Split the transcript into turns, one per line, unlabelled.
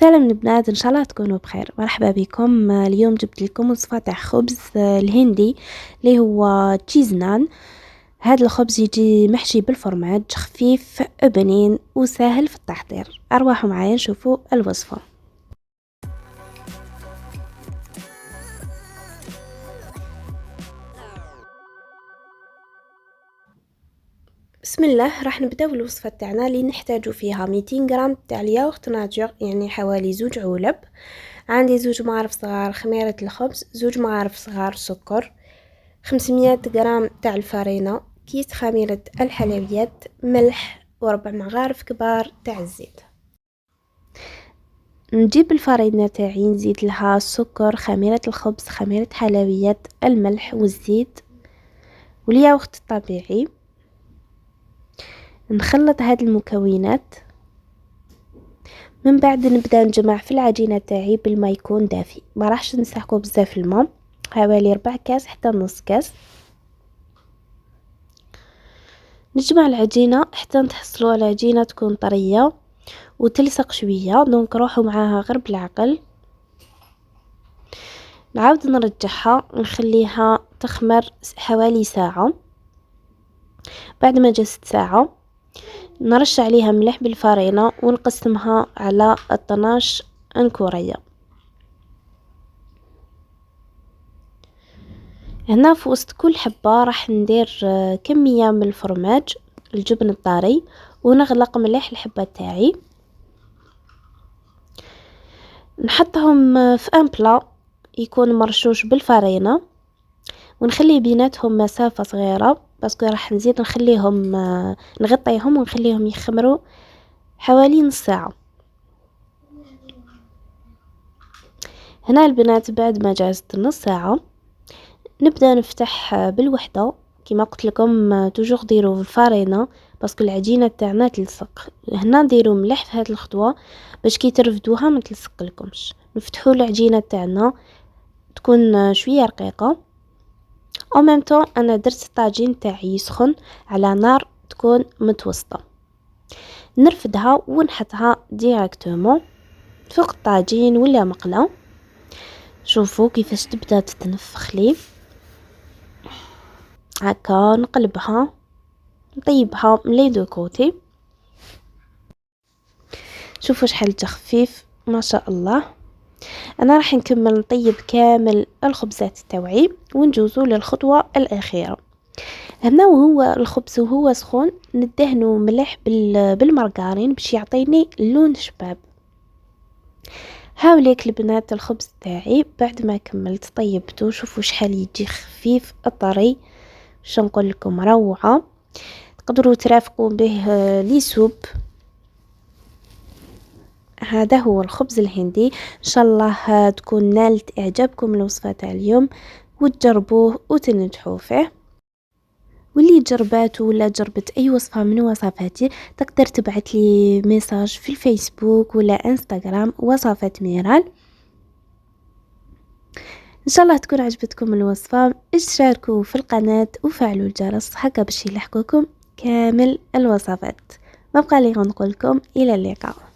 سلام البنات، ان شاء الله تكونوا بخير. مرحبا بكم. اليوم جبت لكم وصفه تاع خبز الهندي اللي هو تشيز نان. هذا الخبز يجي محشي بالفرماج، خفيف بنين وسهل في التحضير. ارواحوا معايا نشوفوا الوصفه. بسم الله، راح نبداو الوصفه تاعنا اللي نحتاجو فيها 200 غرام تاع الياغورت ناتور، يعني حوالي 2 علب. عندي 2 مغارف صغار خميره الخبز، 2 مغارف صغار سكر، 500 غرام تاع الفرينه، كيس خميره الحلويات، ملح، وربع مغارف كبار تاع الزيت. نجيب الفرينه تاعي، نزيد لها السكر، خميره الخبز، خميره حلويات، الملح والزيت والياغورت الطبيعي. نخلط هاد المكونات، من بعد نبدا نجمع في العجينه تاعي بالماء يكون دافي، ما راحش نسحقو بزاف الماء، حوالي 4 كاس حتى نص كاس. نجمع العجينه حتى نتحصلوا على عجينه تكون طريه وتلصق شويه، دونك روحوا معاها غير بالعقل. نعاود نرجعها، نخليها تخمر حوالي ساعه. بعد ما جست ساعه نرش عليها ملح بالفرينه ونقسمها على 12 انكوريه. هنا في وسط كل حبه راح ندير كميه من الفرماج الجبن الطري، ونغلق مليح الحبه تاعي. نحطهم في ان بلا يكون مرشوش بالفرينه، ونخلي بيناتهم مسافه صغيره باسكو راح نزيد نخليهم نغطيهم ونخليهم يخمروا حوالي نص ساعه. هنا البنات بعد ما جازت نص ساعه نبدا نفتح بالوحده. كما قلت لكم توجور ديروا الفرينه باسكو العجينه تاعنا تلصق. هنا نديروا ملح في هذه الخطوه باش كي ترفدوها ما تلصق لكمش. نفتحوا العجينه تاعنا تكون شويه رقيقه. او ميم طون انا درت الطاجين تاعي يسخن على نار تكون متوسطه، نرفدها ونحطها ديريكتومون فوق الطاجين ولا مقله. شوفوا كيفاش تبدا تتنفخ لي هكا. نقلبها نطيبها من لي دو كوتي. شوفوا شحال خفيف ما شاء الله. انا راح نكمل نطيب كامل الخبزات تاوعي ونجوزو للخطوه الاخيره. هنا وهو الخبز وهو سخون ندهنو ملح بالمارغرين باش يعطيني لون شباب. هاوليك البنات الخبز تاعي بعد ما كملت طيبته. شوفوا شحال يجي خفيف الطري، باش نقول لكم روعه. تقدروا ترافقوا به لي سوب. هذا هو الخبز الهندي. ان شاء الله تكون نالت اعجابكم الوصفه تاع اليوم وتجربوه وتنجحوا فيه. واللي جرباته ولا جربت اي وصفه من وصفاتي تقدر تبعت لي ميساج في الفيسبوك ولا انستغرام وصفات ميرال. ان شاء الله تكون عجبتكم الوصفه. اشتركوا في القناه وفعلوا الجرس هكا باش يلحقوكم كامل الوصفات. ما بقى لي غنقول لكم الى اللقاء.